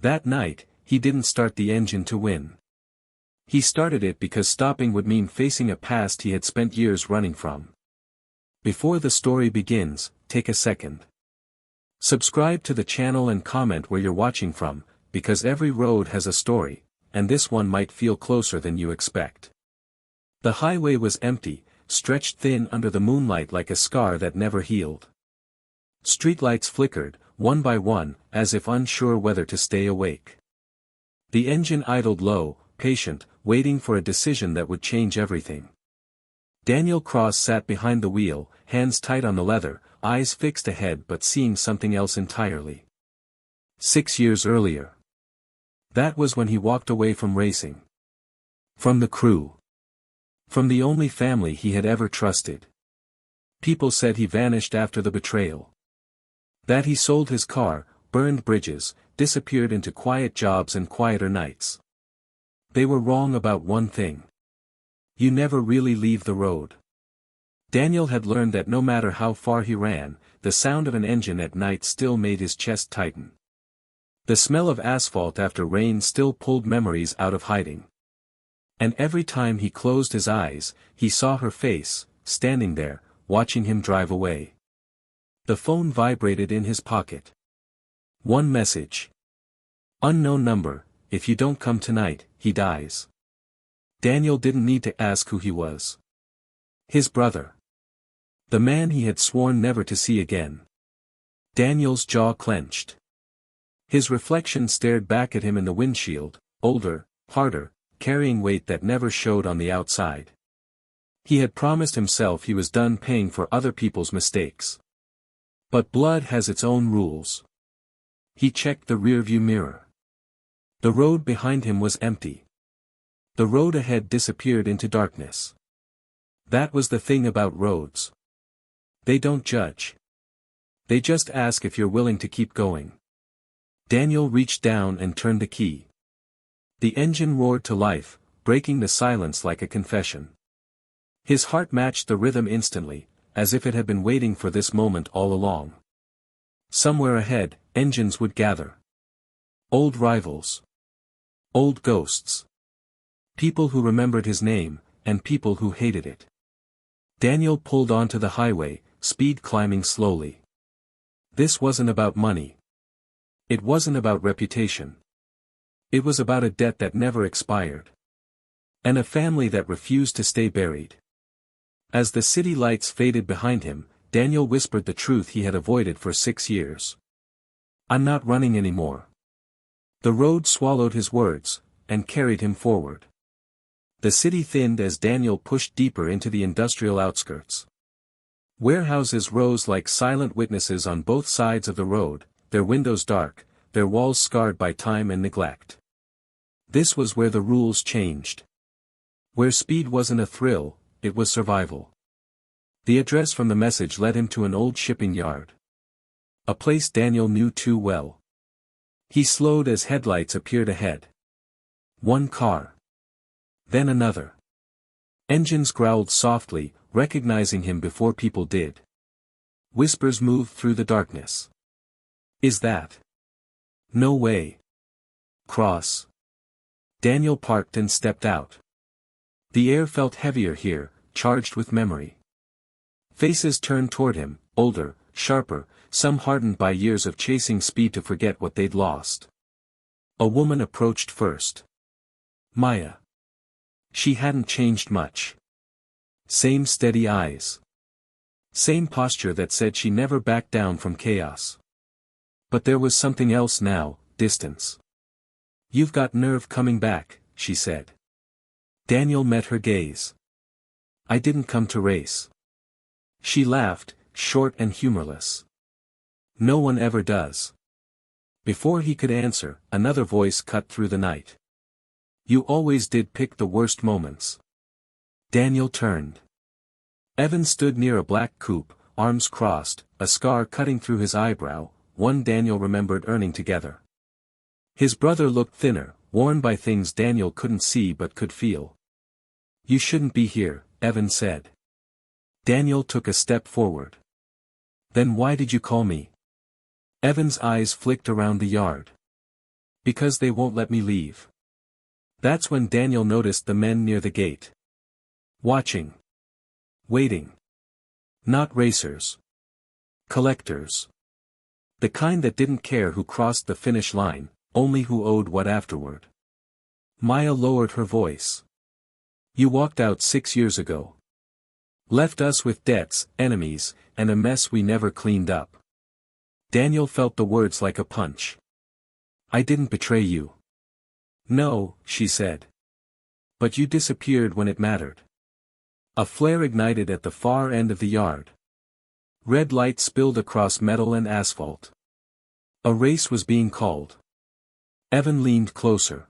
That night, he didn't start the engine to win. He started it because stopping would mean facing a past he had spent years running from. Before the story begins, take a second. Subscribe to the channel and comment where you're watching from, because every road has a story, and this one might feel closer than you expect. The highway was empty, stretched thin under the moonlight like a scar that never healed. Streetlights flickered, one by one, as if unsure whether to stay awake. The engine idled low, patient, waiting for a decision that would change everything. Daniel Cross sat behind the wheel, hands tight on the leather, eyes fixed ahead but seeing something else entirely. 6 years earlier. That was when he walked away from racing. From the crew. From the only family he had ever trusted. People said he vanished after the betrayal. That he sold his car, burned bridges, disappeared into quiet jobs and quieter nights. They were wrong about one thing. You never really leave the road. Daniel had learned that no matter how far he ran, the sound of an engine at night still made his chest tighten. The smell of asphalt after rain still pulled memories out of hiding. And every time he closed his eyes, he saw her face, standing there, watching him drive away. The phone vibrated in his pocket. One message. Unknown number, if you don't come tonight, he dies. Daniel didn't need to ask who he was. His brother. The man he had sworn never to see again. Daniel's jaw clenched. His reflection stared back at him in the windshield, older, harder, carrying weight that never showed on the outside. He had promised himself he was done paying for other people's mistakes. But blood has its own rules. He checked the rearview mirror. The road behind him was empty. The road ahead disappeared into darkness. That was the thing about roads. They don't judge. They just ask if you're willing to keep going. Daniel reached down and turned the key. The engine roared to life, breaking the silence like a confession. His heart matched the rhythm instantly, as if it had been waiting for this moment all along. Somewhere ahead, engines would gather. Old rivals. Old ghosts. People who remembered his name, and people who hated it. Daniel pulled onto the highway, speed climbing slowly. This wasn't about money. It wasn't about reputation. It was about a debt that never expired. And a family that refused to stay buried. As the city lights faded behind him, Daniel whispered the truth he had avoided for 6 years. I'm not running anymore. The road swallowed his words, and carried him forward. The city thinned as Daniel pushed deeper into the industrial outskirts. Warehouses rose like silent witnesses on both sides of the road, their windows dark, their walls scarred by time and neglect. This was where the rules changed. Where speed wasn't a thrill, it was survival. The address from the message led him to an old shipping yard. A place Daniel knew too well. He slowed as headlights appeared ahead. One car. Then another. Engines growled softly, recognizing him before people did. Whispers moved through the darkness. Is that? No way. Cross. Daniel parked and stepped out. The air felt heavier here, charged with memory. Faces turned toward him, older, sharper, some hardened by years of chasing speed to forget what they'd lost. A woman approached first. Maya. She hadn't changed much. Same steady eyes. Same posture that said she never backed down from chaos. But there was something else now, distance. You've got nerve coming back, she said. Daniel met her gaze. I didn't come to race. She laughed, short and humorless. No one ever does. Before he could answer, another voice cut through the night. You always did pick the worst moments. Daniel turned. Evan stood near a black coupe, arms crossed, a scar cutting through his eyebrow, one Daniel remembered earning together. His brother looked thinner, worn by things Daniel couldn't see but could feel. You shouldn't be here, Evan said. Daniel took a step forward. Then why did you call me? Evan's eyes flicked around the yard. Because they won't let me leave. That's when Daniel noticed the men near the gate. Watching. Waiting. Not racers. Collectors. The kind that didn't care who crossed the finish line, only who owed what afterward. Maya lowered her voice. You walked out 6 years ago. Left us with debts, enemies, and a mess we never cleaned up. Daniel felt the words like a punch. I didn't betray you. No, she said. But you disappeared when it mattered. A flare ignited at the far end of the yard. Red light spilled across metal and asphalt. A race was being called. Evan leaned closer.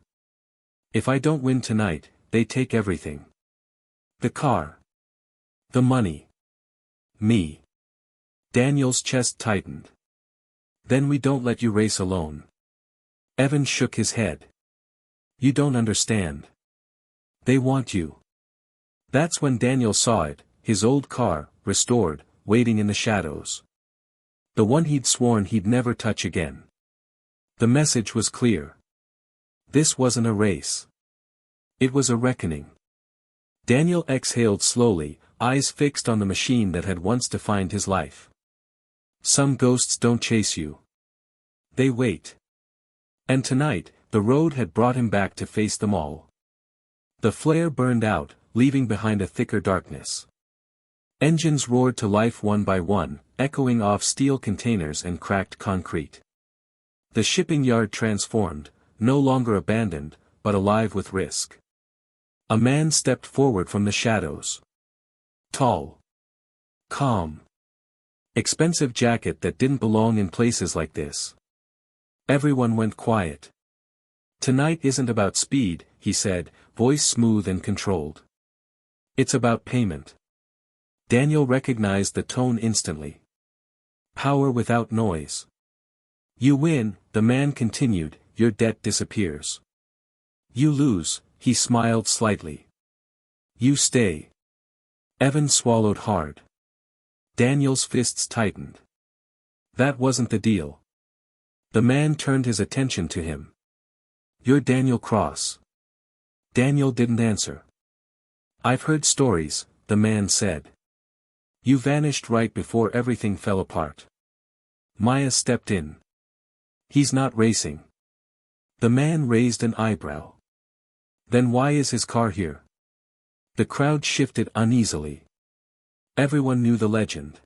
If I don't win tonight, they take everything. The car. The money. Me. Daniel's chest tightened. Then we don't let you race alone. Evan shook his head. You don't understand. They want you. That's when Daniel saw it, his old car, restored, waiting in the shadows. The one he'd sworn he'd never touch again. The message was clear. This wasn't a race. It was a reckoning. Daniel exhaled slowly, eyes fixed on the machine that had once defined his life. Some ghosts don't chase you. They wait. And tonight, the road had brought him back to face them all. The flare burned out, leaving behind a thicker darkness. Engines roared to life one by one, echoing off steel containers and cracked concrete. The shipping yard transformed, no longer abandoned, but alive with risk. A man stepped forward from the shadows. Tall. Calm. Expensive jacket that didn't belong in places like this. Everyone went quiet. Tonight isn't about speed, he said, voice smooth and controlled. It's about payment. Daniel recognized the tone instantly. Power without noise. You win, the man continued, your debt disappears. You lose, he smiled slightly. You stay. Evan swallowed hard. Daniel's fists tightened. That wasn't the deal. The man turned his attention to him. You're Daniel Cross. Daniel didn't answer. I've heard stories, the man said. You vanished right before everything fell apart. Maya stepped in. He's not racing. The man raised an eyebrow. Then why is his car here? The crowd shifted uneasily. Everyone knew the legend.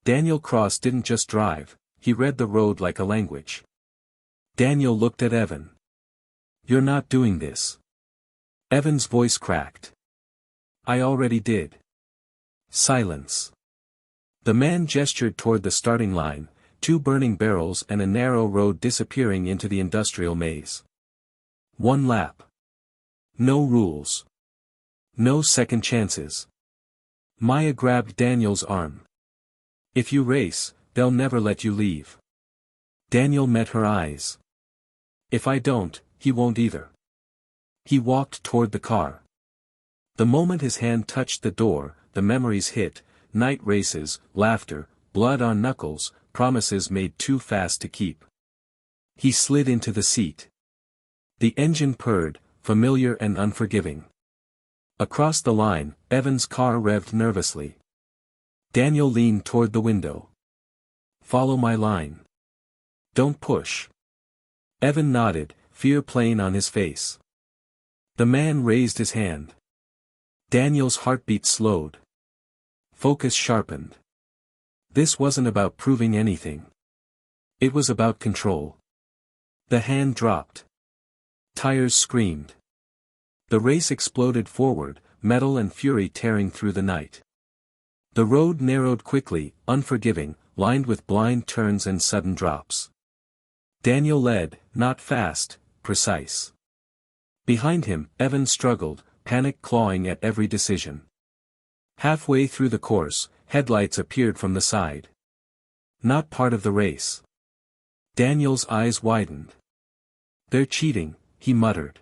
Daniel Cross didn't just drive, he read the road like a language. Daniel looked at Evan. You're not doing this. Evan's voice cracked. I already did. Silence. The man gestured toward the starting line, 2 burning barrels and a narrow road disappearing into the industrial maze. 1 lap. No rules. No second chances. Maya grabbed Daniel's arm. If you race, they'll never let you leave. Daniel met her eyes. If I don't, he won't either. He walked toward the car. The moment his hand touched the door, the memories hit, night races, laughter, blood on knuckles, promises made too fast to keep. He slid into the seat. The engine purred, familiar and unforgiving. Across the line, Evan's car revved nervously. Daniel leaned toward the window. Follow my line. Don't push. Evan nodded, fear plain on his face. The man raised his hand. Daniel's heartbeat slowed. Focus sharpened. This wasn't about proving anything. It was about control. The hand dropped. Tires screamed. The race exploded forward, metal and fury tearing through the night. The road narrowed quickly, unforgiving, lined with blind turns and sudden drops. Daniel led, not fast, precise. Behind him, Evan struggled, panic clawing at every decision. Halfway through the course, headlights appeared from the side. Not part of the race. Daniel's eyes widened. They're cheating, he muttered.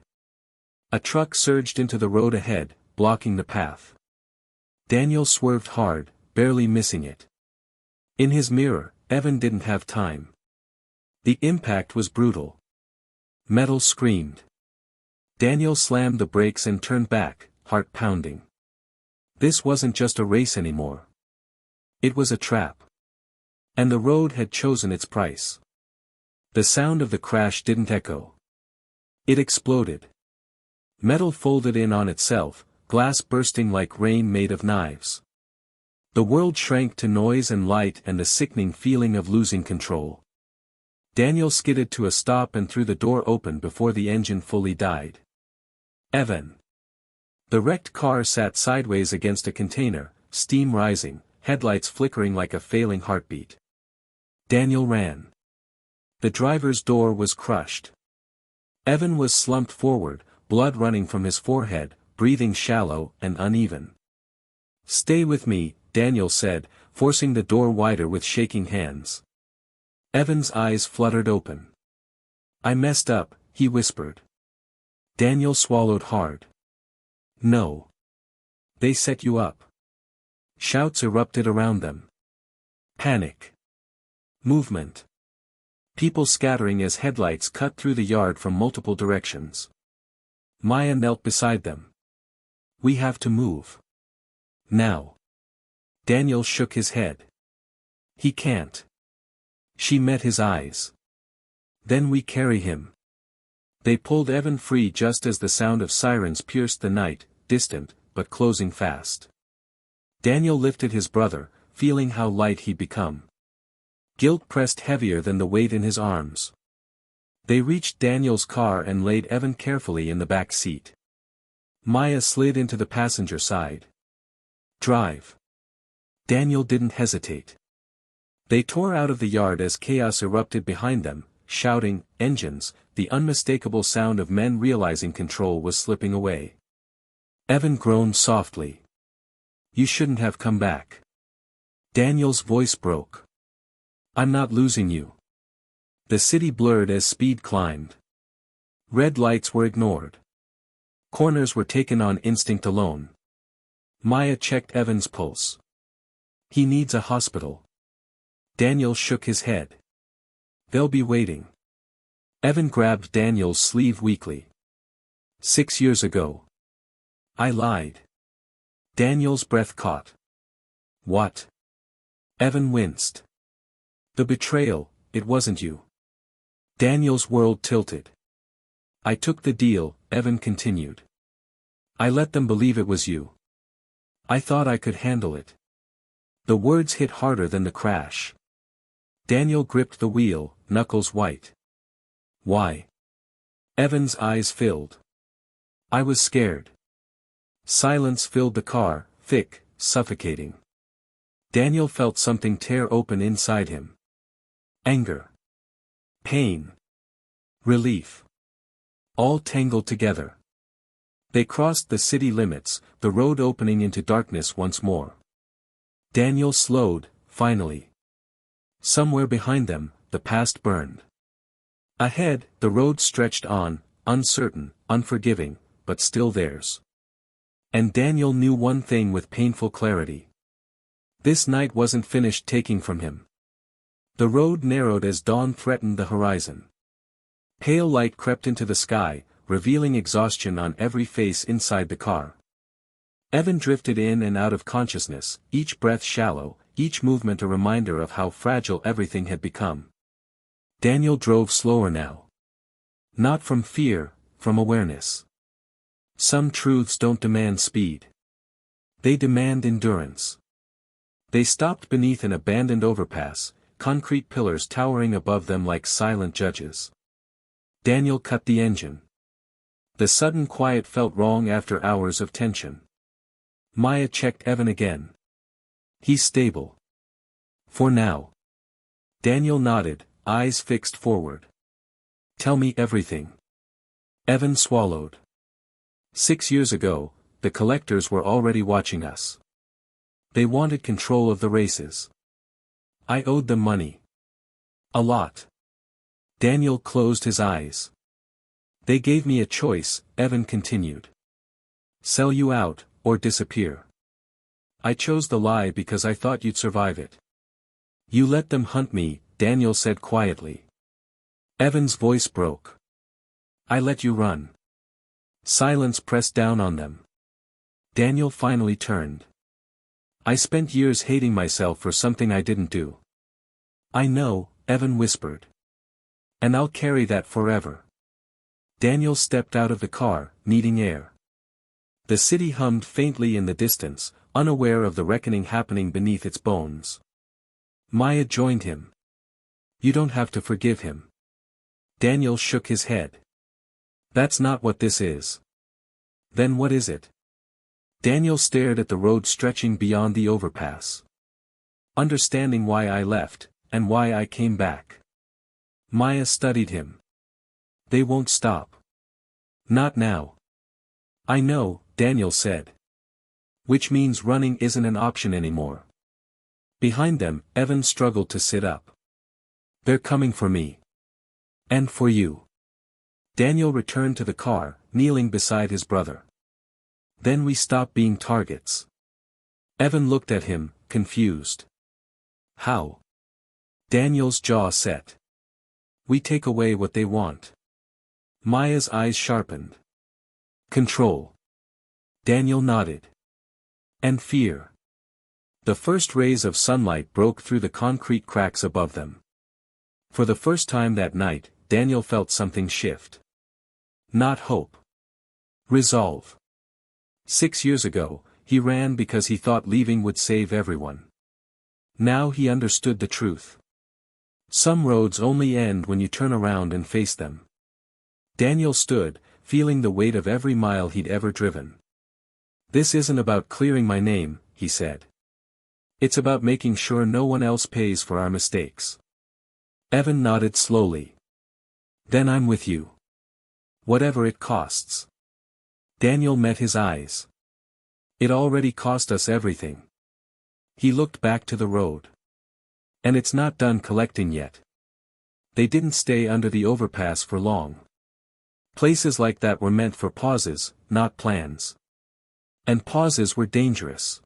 A truck surged into the road ahead, blocking the path. Daniel swerved hard, barely missing it. In his mirror, Evan didn't have time. The impact was brutal. Metal screamed. Daniel slammed the brakes and turned back, heart pounding. This wasn't just a race anymore. It was a trap. And the road had chosen its price. The sound of the crash didn't echo. It exploded. Metal folded in on itself, glass bursting like rain made of knives. The world shrank to noise and light and the sickening feeling of losing control. Daniel skidded to a stop and threw the door open before the engine fully died. Evan. The wrecked car sat sideways against a container, steam rising, headlights flickering like a failing heartbeat. Daniel ran. The driver's door was crushed. Evan was slumped forward, blood running from his forehead, breathing shallow and uneven. "Stay with me," Daniel said, forcing the door wider with shaking hands. Evan's eyes fluttered open. "I messed up," he whispered. Daniel swallowed hard. "No. They set you up." Shouts erupted around them. Panic. Movement. People scattering as headlights cut through the yard from multiple directions. Maya knelt beside them. "We have to move. Now." Daniel shook his head. "He can't." She met his eyes. "Then we carry him." They pulled Evan free just as the sound of sirens pierced the night, distant, but closing fast. Daniel lifted his brother, feeling how light he'd become. Guilt pressed heavier than the weight in his arms. They reached Daniel's car and laid Evan carefully in the back seat. Maya slid into the passenger side. "Drive." Daniel didn't hesitate. They tore out of the yard as chaos erupted behind them, shouting, engines, the unmistakable sound of men realizing control was slipping away. Evan groaned softly. "You shouldn't have come back." Daniel's voice broke. "I'm not losing you." The city blurred as speed climbed. Red lights were ignored. Corners were taken on instinct alone. Maya checked Evan's pulse. "He needs a hospital." Daniel shook his head. "They'll be waiting." Evan grabbed Daniel's sleeve weakly. 6 years ago. I lied." Daniel's breath caught. "What?" Evan winced. "The betrayal, it wasn't you." Daniel's world tilted. "I took the deal," Evan continued. "I let them believe it was you. I thought I could handle it." The words hit harder than the crash. Daniel gripped the wheel, knuckles white. "Why?" Evan's eyes filled. "I was scared." Silence filled the car, thick, suffocating. Daniel felt something tear open inside him. Anger. Pain. Relief. All tangled together. They crossed the city limits, the road opening into darkness once more. Daniel slowed, finally. Somewhere behind them, the past burned. Ahead, the road stretched on, uncertain, unforgiving, but still theirs. And Daniel knew one thing with painful clarity. This night wasn't finished taking from him. The road narrowed as dawn threatened the horizon. Pale light crept into the sky, revealing exhaustion on every face inside the car. Evan drifted in and out of consciousness, each breath shallow, each movement a reminder of how fragile everything had become. Daniel drove slower now. Not from fear, from awareness. Some truths don't demand speed. They demand endurance. They stopped beneath an abandoned overpass, concrete pillars towering above them like silent judges. Daniel cut the engine. The sudden quiet felt wrong after hours of tension. Maya checked Evan again. "He's stable. For now." Daniel nodded, eyes fixed forward. "Tell me everything." Evan swallowed. 6 years ago, the collectors were already watching us. They wanted control of the races. I owed them money. A lot. Daniel closed his eyes. "They gave me a choice," Evan continued. "Sell you out, or disappear. I chose the lie because I thought you'd survive it." "You let them hunt me," Daniel said quietly. Evan's voice broke. I let you run. Silence pressed down on them. Daniel finally turned. I spent years hating myself for something I didn't do. I know, Evan whispered. And I'll carry that forever. Daniel stepped out of the car, needing air. The city hummed faintly in the distance, unaware of the reckoning happening beneath its bones. Maya joined him. You don't have to forgive him. Daniel shook his head. That's not what this is. Then what is it? Daniel stared at the road stretching beyond the overpass. Understanding why I left, and why I came back. Maya studied him. They won't stop. Not now. I know, Daniel said. Which means running isn't an option anymore. Behind them, Evan struggled to sit up. They're coming for me. And for you. Daniel returned to the car, kneeling beside his brother. Then we stop being targets. Evan looked at him, confused. How? Daniel's jaw set. We take away what they want. Maya's eyes sharpened. Control. Daniel nodded. And fear. The first rays of sunlight broke through the concrete cracks above them. For the first time that night, Daniel felt something shift. Not hope. Resolve. 6 years ago, he ran because he thought leaving would save everyone. Now he understood the truth. Some roads only end when you turn around and face them. Daniel stood, feeling the weight of every mile he'd ever driven. This isn't about clearing my name, he said. It's about making sure no one else pays for our mistakes. Evan nodded slowly. Then I'm with you. Whatever it costs. Daniel met his eyes. It already cost us everything. He looked back to the road. And it's not done collecting yet. They didn't stay under the overpass for long. Places like that were meant for pauses, not plans. And pauses were dangerous.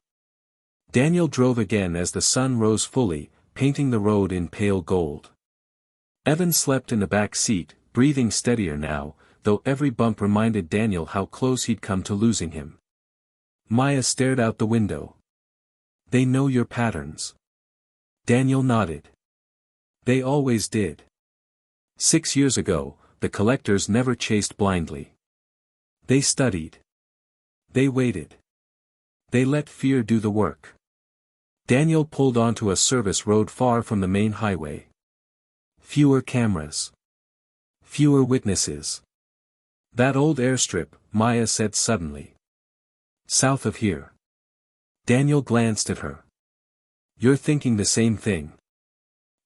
Daniel drove again as the sun rose fully, painting the road in pale gold. Evan slept in the back seat, breathing steadier now, though every bump reminded Daniel how close he'd come to losing him. Maya stared out the window. They know your patterns. Daniel nodded. They always did. 6 years ago, the collectors never chased blindly. They studied. They waited. They let fear do the work. Daniel pulled onto a service road far from the main highway. Fewer cameras. Fewer witnesses. That old airstrip, Maya said suddenly. South of here. Daniel glanced at her. You're thinking the same thing.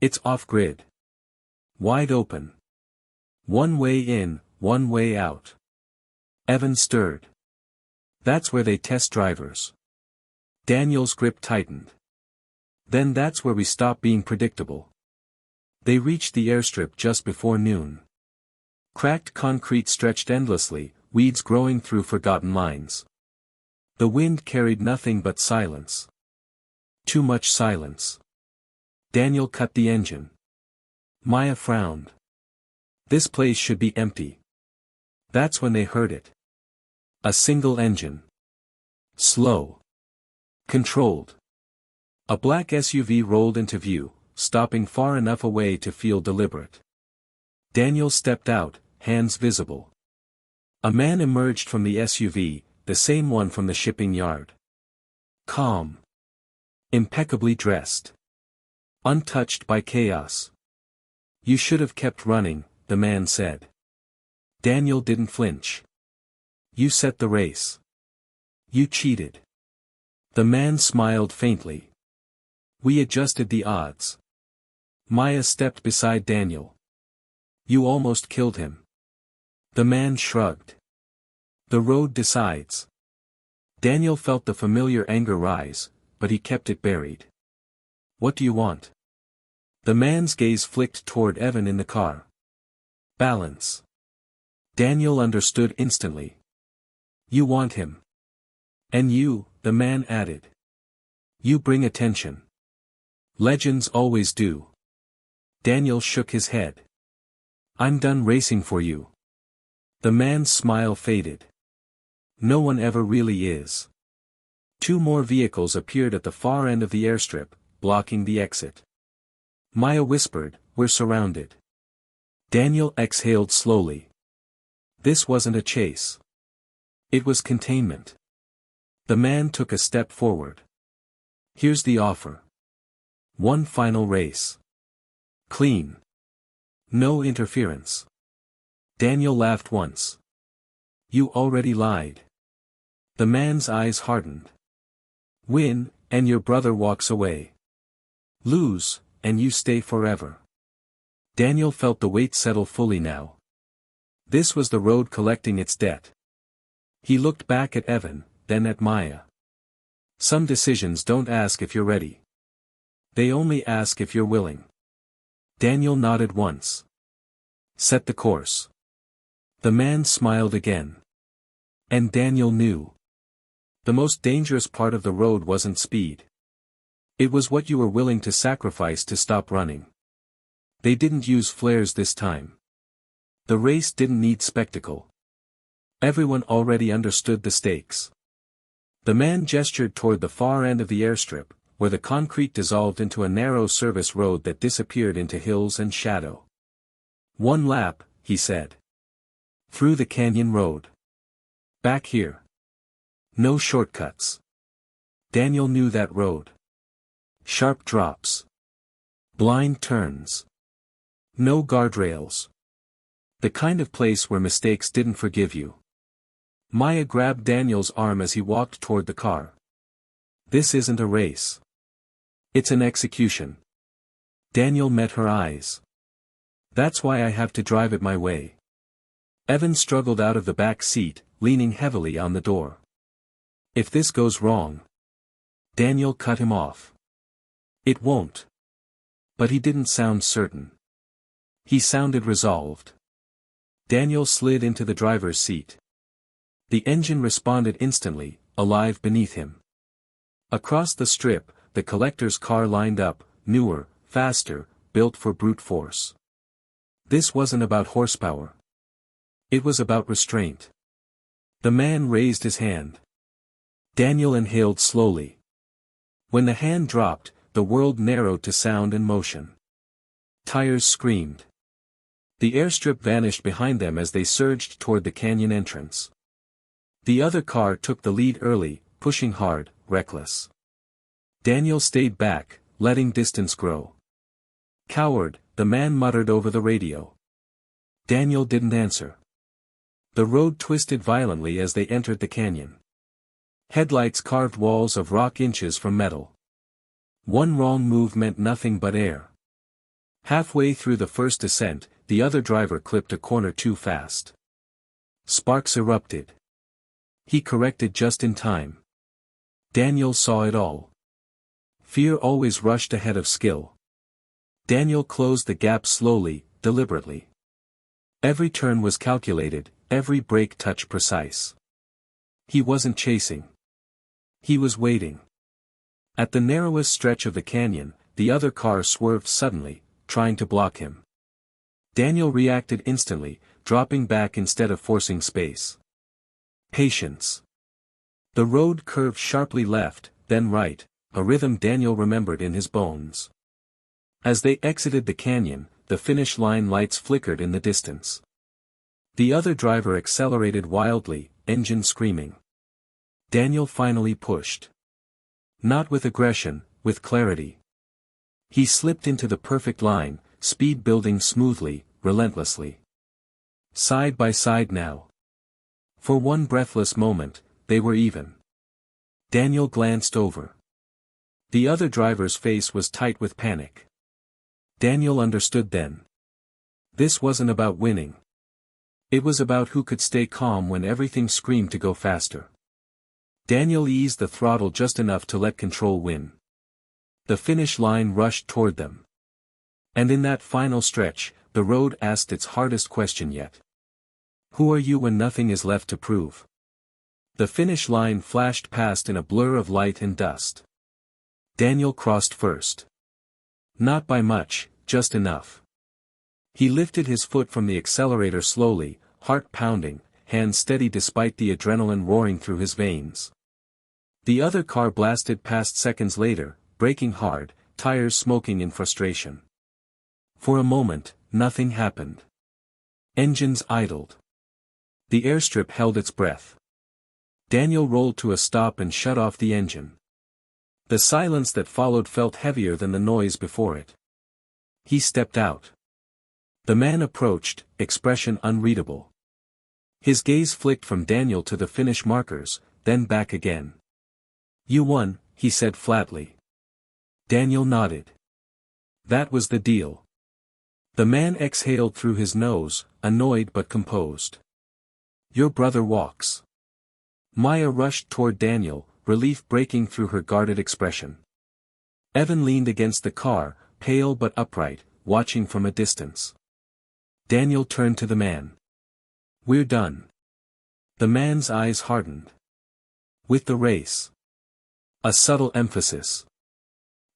It's off-grid. Wide open. One way in, one way out. Evan stirred. That's where they test drivers. Daniel's grip tightened. Then that's where we stop being predictable. They reached the airstrip just before noon. Cracked concrete stretched endlessly, weeds growing through forgotten lines. The wind carried nothing but silence. Too much silence. Daniel cut the engine. Maya frowned. This place should be empty. That's when they heard it. A single engine. Slow. Controlled. A black SUV rolled into view, stopping far enough away to feel deliberate. Daniel stepped out, hands visible. A man emerged from the SUV, the same one from the shipping yard. Calm. Impeccably dressed. Untouched by chaos. You should have kept running, the man said. Daniel didn't flinch. You set the race. You cheated. The man smiled faintly. We adjusted the odds. Maya stepped beside Daniel. You almost killed him. The man shrugged. The road decides. Daniel felt the familiar anger rise, but he kept it buried. What do you want? The man's gaze flicked toward Evan in the car. Balance. Daniel understood instantly. You want him. And you, the man added. You bring attention. Legends always do. Daniel shook his head. I'm done racing for you. The man's smile faded. No one ever really is. 2 more vehicles appeared at the far end of the airstrip, blocking the exit. Maya whispered, "We're surrounded." Daniel exhaled slowly. This wasn't a chase. It was containment. The man took a step forward. "Here's the offer. One final race. Clean. No interference." Daniel laughed once. "You already lied." The man's eyes hardened. "Win, and your brother walks away. Lose, and you stay forever." Daniel felt the weight settle fully now. This was the road collecting its debt. He looked back at Evan, then at Maya. Some decisions don't ask if you're ready. They only ask if you're willing. Daniel nodded once. "Set the course." The man smiled again. And Daniel knew. The most dangerous part of the road wasn't speed. It was what you were willing to sacrifice to stop running. They didn't use flares this time. The race didn't need spectacle. Everyone already understood the stakes. The man gestured toward the far end of the airstrip, where the concrete dissolved into a narrow service road that disappeared into hills and shadow. "One lap," he said. "Through the canyon road. Back here. No shortcuts." Daniel knew that road. Sharp drops. Blind turns. No guardrails. The kind of place where mistakes didn't forgive you. Maya grabbed Daniel's arm as he walked toward the car. "This isn't a race. It's an execution." Daniel met her eyes. "That's why I have to drive it my way." Evan struggled out of the back seat, leaning heavily on the door. "If this goes wrong." Daniel cut him off. "It won't." But he didn't sound certain. He sounded resolved. Daniel slid into the driver's seat. The engine responded instantly, alive beneath him. Across the strip, the collector's car lined up, newer, faster, built for brute force. This wasn't about horsepower. It was about restraint. The man raised his hand. Daniel inhaled slowly. When the hand dropped, the world narrowed to sound and motion. Tires screamed. The airstrip vanished behind them as they surged toward the canyon entrance. The other car took the lead early, pushing hard, reckless. Daniel stayed back, letting distance grow. "Coward," the man muttered over the radio. Daniel didn't answer. The road twisted violently as they entered the canyon. Headlights carved walls of rock inches from metal. One wrong move meant nothing but air. Halfway through the first descent, the other driver clipped a corner too fast. Sparks erupted. He corrected just in time. Daniel saw it all. Fear always rushed ahead of skill. Daniel closed the gap slowly, deliberately. Every turn was calculated, every brake touch precise. He wasn't chasing. He was waiting. At the narrowest stretch of the canyon, the other car swerved suddenly, trying to block him. Daniel reacted instantly, dropping back instead of forcing space. Patience. The road curved sharply left, then right, a rhythm Daniel remembered in his bones. As they exited the canyon, the finish line lights flickered in the distance. The other driver accelerated wildly, engine screaming. Daniel finally pushed. Not with aggression, with clarity. He slipped into the perfect line, speed building smoothly, relentlessly. Side by side now. For one breathless moment, they were even. Daniel glanced over. The other driver's face was tight with panic. Daniel understood then. This wasn't about winning. It was about who could stay calm when everything screamed to go faster. Daniel eased the throttle just enough to let control win. The finish line rushed toward them. And in that final stretch, the road asked its hardest question yet. Who are you when nothing is left to prove? The finish line flashed past in a blur of light and dust. Daniel crossed first. Not by much, just enough. He lifted his foot from the accelerator slowly, heart pounding, hands steady despite the adrenaline roaring through his veins. The other car blasted past seconds later, braking hard, tires smoking in frustration. For a moment, nothing happened. Engines idled. The airstrip held its breath. Daniel rolled to a stop and shut off the engine. The silence that followed felt heavier than the noise before it. He stepped out. The man approached, expression unreadable. His gaze flicked from Daniel to the finish markers, then back again. "You won," he said flatly. Daniel nodded. That was the deal. The man exhaled through his nose, annoyed but composed. "Your brother walks." Maya rushed toward Daniel, relief breaking through her guarded expression. Evan leaned against the car, pale but upright, watching from a distance. Daniel turned to the man. "We're done." The man's eyes hardened. "With the race." A subtle emphasis.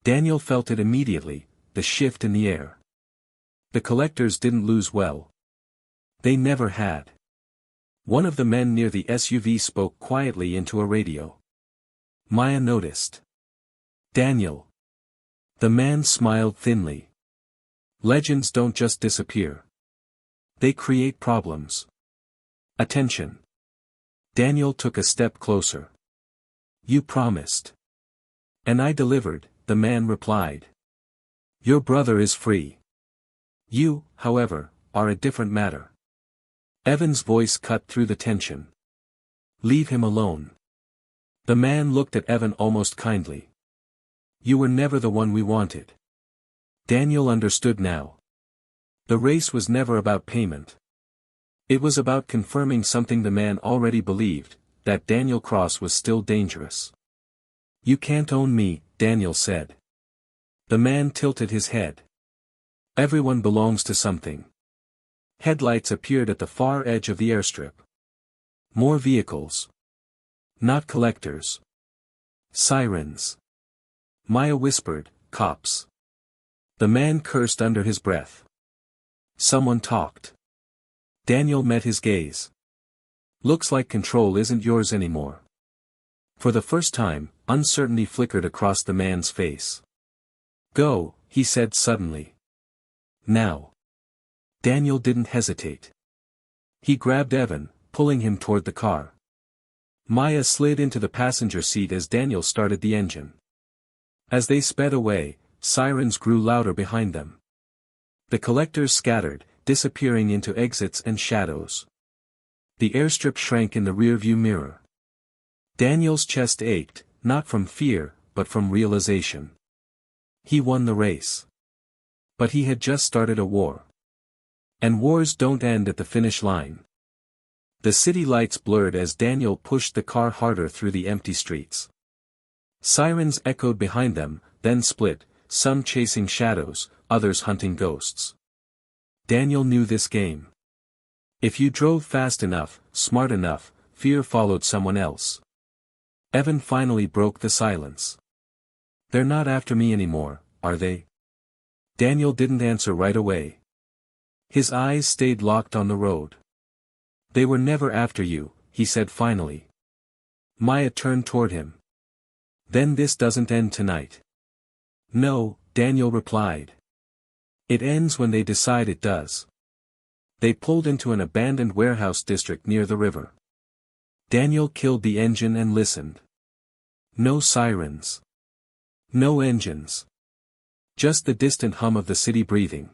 Daniel felt it immediately, the shift in the air. The collectors didn't lose well. They never had. One of the men near the SUV spoke quietly into a radio. Maya noticed. "Daniel." The man smiled thinly. "Legends don't just disappear. They create problems." "Attention." Daniel took a step closer. "You promised." "And I delivered," the man replied. "Your brother is free. You, however, are a different matter." Evan's voice cut through the tension. "Leave him alone." The man looked at Evan almost kindly. "You were never the one we wanted." Daniel understood now. The race was never about payment. It was about confirming something the man already believed, that Daniel Cross was still dangerous. "You can't own me," Daniel said. The man tilted his head. "Everyone belongs to something." Headlights appeared at the far edge of the airstrip. More vehicles. Not collectors. Sirens. Maya whispered, "Cops." The man cursed under his breath. Someone talked. Daniel met his gaze. "Looks like control isn't yours anymore." For the first time, uncertainty flickered across the man's face. "Go," he said suddenly. "Now." Daniel didn't hesitate. He grabbed Evan, pulling him toward the car. Maya slid into the passenger seat as Daniel started the engine. As they sped away, sirens grew louder behind them. The collectors scattered, disappearing into exits and shadows. The airstrip shrank in the rearview mirror. Daniel's chest ached, not from fear, but from realization. He won the race. But he had just started a war. And wars don't end at the finish line. The city lights blurred as Daniel pushed the car harder through the empty streets. Sirens echoed behind them, then split, some chasing shadows, others hunting ghosts. Daniel knew this game. If you drove fast enough, smart enough, fear followed someone else. Evan finally broke the silence. "They're not after me anymore, are they?" Daniel didn't answer right away. His eyes stayed locked on the road. "They were never after you," he said finally. Maya turned toward him. "Then this doesn't end tonight." "No," Daniel replied. "It ends when they decide it does." They pulled into an abandoned warehouse district near the river. Daniel killed the engine and listened. No sirens. No engines. Just the distant hum of the city breathing.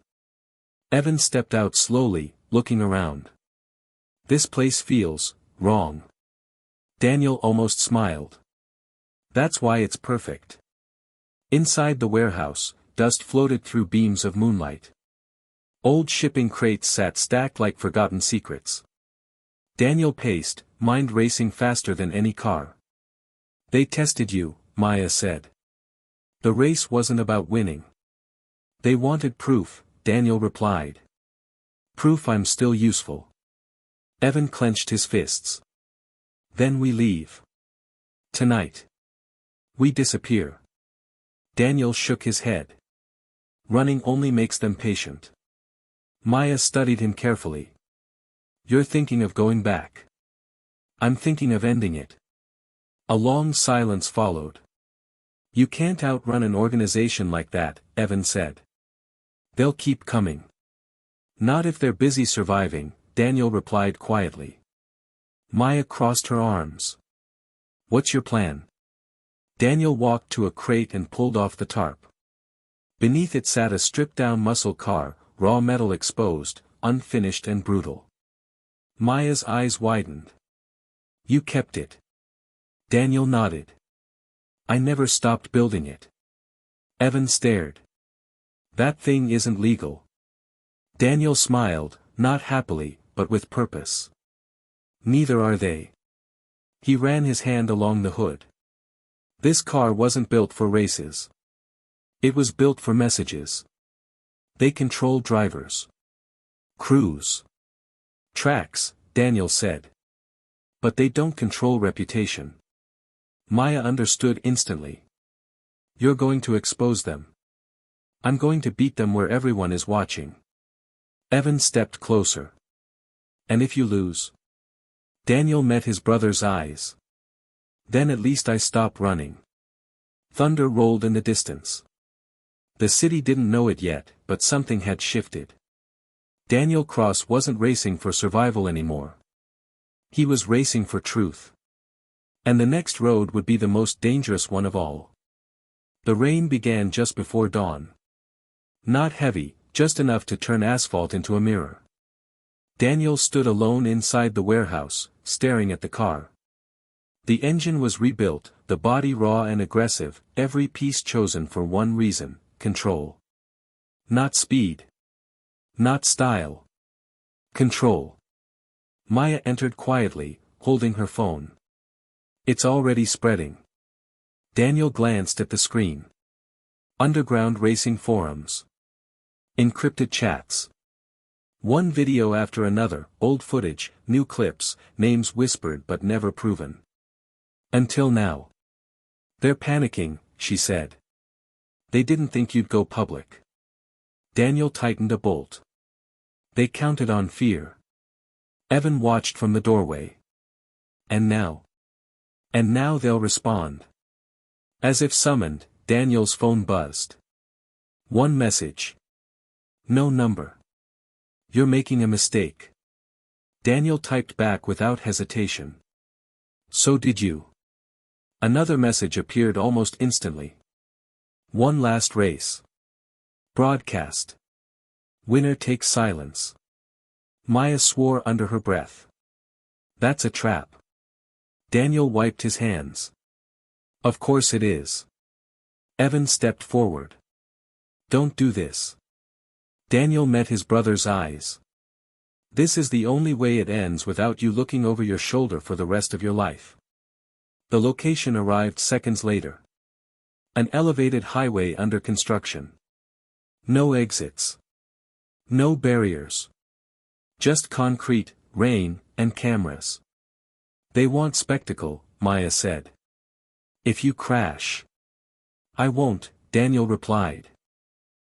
Evan stepped out slowly, looking around. "This place feels wrong." Daniel almost smiled. "That's why it's perfect." Inside the warehouse, dust floated through beams of moonlight. Old shipping crates sat stacked like forgotten secrets. Daniel paced, mind racing faster than any car. "They tested you," Maya said. "The race wasn't about winning." "They wanted proof," Daniel replied. "Proof I'm still useful." Evan clenched his fists. "Then we leave. Tonight. We disappear." Daniel shook his head. "Running only makes them patient." Maya studied him carefully. You're thinking of going back. I'm thinking of ending it. A long silence followed. You can't outrun an organization like that, Evan said. They'll keep coming. Not if they're busy surviving, Daniel replied quietly. Maya crossed her arms. What's your plan? Daniel walked to a crate and pulled off the tarp. Beneath it sat a stripped-down muscle car, raw metal exposed, unfinished and brutal. Maya's eyes widened. You kept it. Daniel nodded. I never stopped building it. Evan stared. That thing isn't legal. Daniel smiled, not happily, but with purpose. Neither are they. He ran his hand along the hood. This car wasn't built for races. It was built for messages. They control drivers. Crews. Tracks, Daniel said. But they don't control reputation. Maya understood instantly. You're going to expose them. I'm going to beat them where everyone is watching. Evan stepped closer. And if you lose? Daniel met his brother's eyes. Then at least I stop running. Thunder rolled in the distance. The city didn't know it yet, but something had shifted. Daniel Cross wasn't racing for survival anymore. He was racing for truth. And the next road would be the most dangerous one of all. The rain began just before dawn. Not heavy, just enough to turn asphalt into a mirror. Daniel stood alone inside the warehouse, staring at the car. The engine was rebuilt, the body raw and aggressive, every piece chosen for one reason, control. Not speed. Not style. Control. Maya entered quietly, holding her phone. It's already spreading. Daniel glanced at the screen. Underground racing forums. Encrypted chats. One video after another, old footage, new clips, names whispered but never proven. Until now. They're panicking, she said. They didn't think you'd go public. Daniel tightened a bolt. They counted on fear. Evan watched from the doorway. And now? And now they'll respond. As if summoned, Daniel's phone buzzed. One message. No number. You're making a mistake. Daniel typed back without hesitation. So did you. Another message appeared almost instantly. One last race. Broadcast. Winner takes silence. Maya swore under her breath. That's a trap. Daniel wiped his hands. Of course it is. Evan stepped forward. Don't do this. Daniel met his brother's eyes. This is the only way it ends without you looking over your shoulder for the rest of your life. The location arrived seconds later. An elevated highway under construction. No exits. No barriers. Just concrete, rain, and cameras. They want spectacle, Maya said. If you crash. I won't, Daniel replied.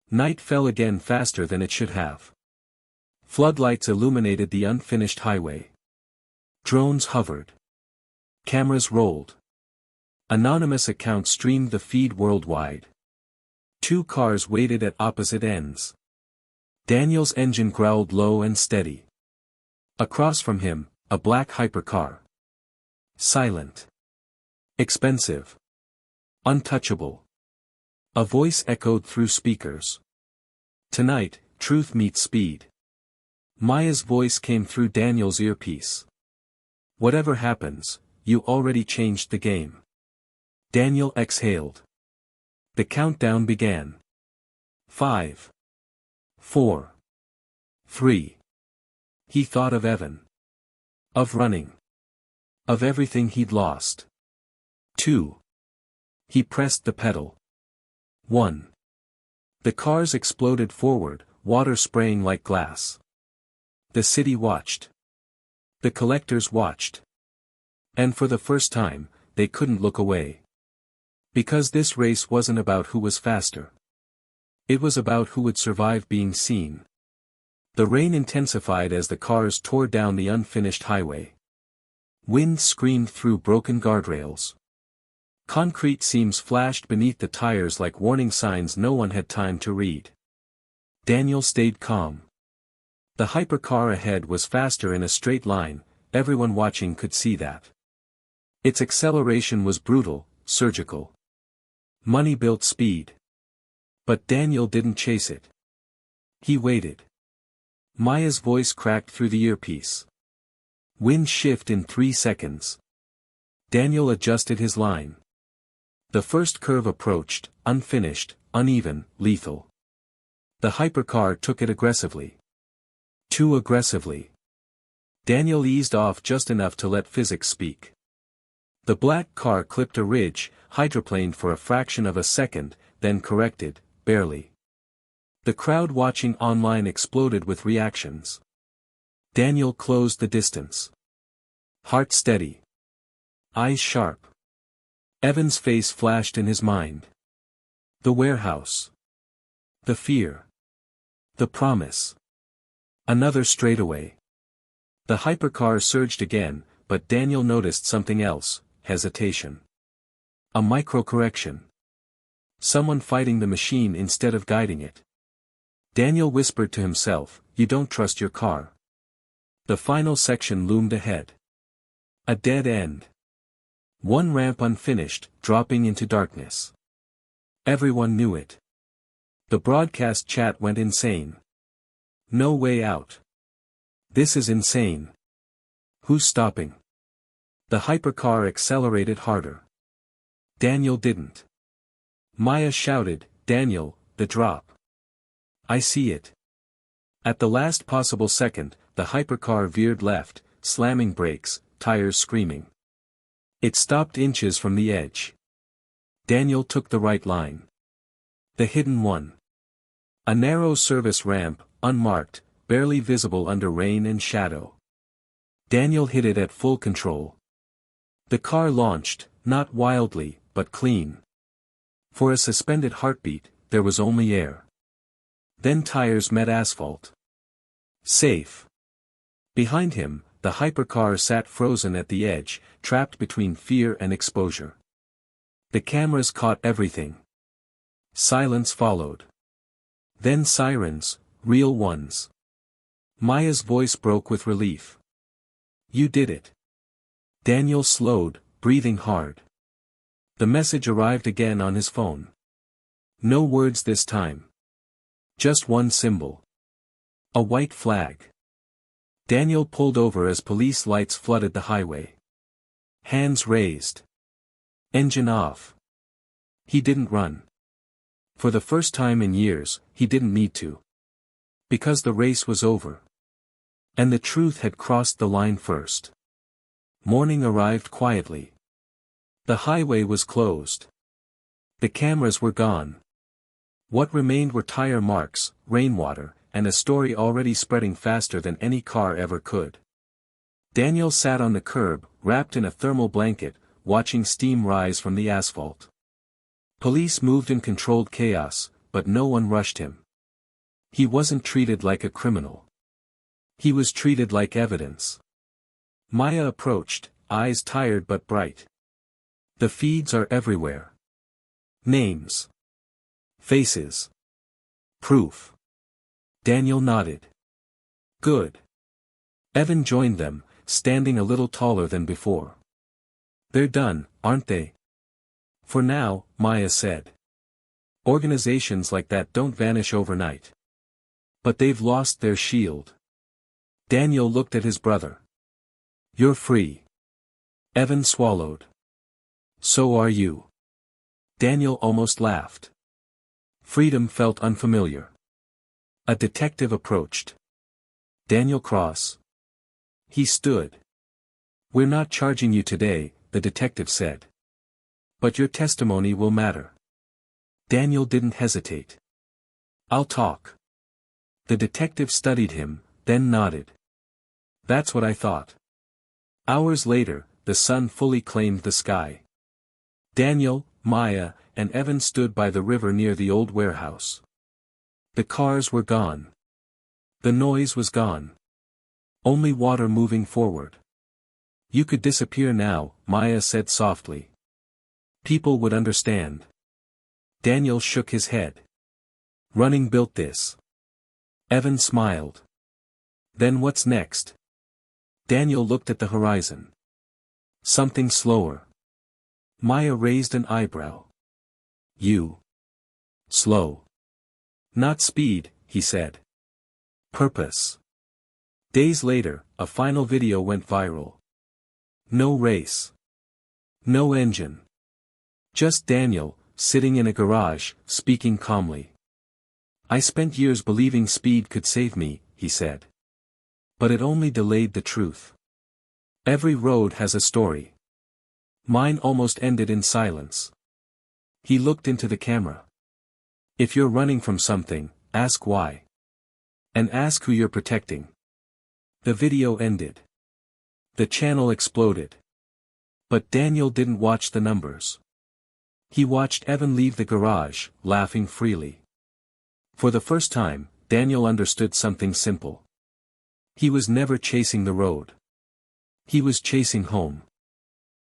Night fell again faster than it should have. Floodlights illuminated the unfinished highway. Drones hovered. Cameras rolled. Anonymous accounts streamed the feed worldwide. Two cars waited at opposite ends. Daniel's engine growled low and steady. Across from him, a black hypercar. Silent. Expensive. Untouchable. A voice echoed through speakers. Tonight, truth meets speed. Maya's voice came through Daniel's earpiece. Whatever happens, you already changed the game. Daniel exhaled. The countdown began. 5. 4. 3. He thought of Evan. Of running. Of everything he'd lost. 2. He pressed the pedal. 1. The cars exploded forward, water spraying like glass. The city watched. The collectors watched. And for the first time, they couldn't look away. Because this race wasn't about who was faster. It was about who would survive being seen. The rain intensified as the cars tore down the unfinished highway. Wind screamed through broken guardrails. Concrete seams flashed beneath the tires like warning signs no one had time to read. Daniel stayed calm. The hypercar ahead was faster in a straight line, everyone watching could see that. Its acceleration was brutal, surgical. Money built speed. But Daniel didn't chase it. He waited. Maya's voice cracked through the earpiece. Wind shift in 3 seconds. Daniel adjusted his line. The first curve approached, unfinished, uneven, lethal. The hypercar took it aggressively. Too aggressively. Daniel eased off just enough to let physics speak. The black car clipped a ridge, hydroplaned for a fraction of a second, then corrected, barely. The crowd watching online exploded with reactions. Daniel closed the distance. Heart steady. Eyes sharp. Evan's face flashed in his mind. The warehouse. The fear. The promise. Another straightaway. The hypercar surged again, but Daniel noticed something else, hesitation. A micro-correction. Someone fighting the machine instead of guiding it. Daniel whispered to himself, "You don't trust your car." The final section loomed ahead. A dead end. One ramp unfinished, dropping into darkness. Everyone knew it. The broadcast chat went insane. No way out. This is insane. Who's stopping? The hypercar accelerated harder. Daniel didn't. Maya shouted, "Daniel, the drop." "I see it." At the last possible second, the hypercar veered left, slamming brakes, tires screaming. It stopped inches from the edge. Daniel took the right line. The hidden one. A narrow service ramp, unmarked, barely visible under rain and shadow. Daniel hit it at full control. The car launched, not wildly, but clean. For a suspended heartbeat, there was only air. Then tires met asphalt. Safe. Behind him, the hypercar sat frozen at the edge, trapped between fear and exposure. The cameras caught everything. Silence followed. Then sirens, real ones. Maya's voice broke with relief. "You did it." Daniel slowed, breathing hard. The message arrived again on his phone. No words this time. Just one symbol. A white flag. Daniel pulled over as police lights flooded the highway. Hands raised. Engine off. He didn't run. For the first time in years, he didn't need to. Because the race was over. And the truth had crossed the line first. Morning arrived quietly. The highway was closed. The cameras were gone. What remained were tire marks, rainwater, and a story already spreading faster than any car ever could. Daniel sat on the curb, wrapped in a thermal blanket, watching steam rise from the asphalt. Police moved in controlled chaos, but no one rushed him. He wasn't treated like a criminal. He was treated like evidence. Maya approached, eyes tired but bright. The feeds are everywhere. Names. Faces. Proof. Daniel nodded. Good. Evan joined them, standing a little taller than before. "They're done, aren't they?" "For now," Maya said. "Organizations like that don't vanish overnight. But they've lost their shield." Daniel looked at his brother. "You're free." Evan swallowed. "So are you." Daniel almost laughed. Freedom felt unfamiliar. A detective approached. Daniel Cross. He stood. "We're not charging you today," the detective said. "But your testimony will matter." Daniel didn't hesitate. "I'll talk." The detective studied him, then nodded. "That's what I thought." Hours later, the sun fully claimed the sky. Daniel, Maya, and Evan stood by the river near the old warehouse. The cars were gone. The noise was gone. Only water moving forward. You could disappear now, Maya said softly. People would understand. Daniel shook his head. Running built this. Evan smiled. Then what's next? Daniel looked at the horizon. Something slower. Maya raised an eyebrow. You. Slow. Not speed, he said. Purpose. Days later, a final video went viral. No race. No engine. Just Daniel, sitting in a garage, speaking calmly. I spent years believing speed could save me, he said. But it only delayed the truth. Every road has a story. Mine almost ended in silence. He looked into the camera. If you're running from something, ask why. And ask who you're protecting. The video ended. The channel exploded. But Daniel didn't watch the numbers. He watched Evan leave the garage, laughing freely. For the first time, Daniel understood something simple. He was never chasing the road. He was chasing home.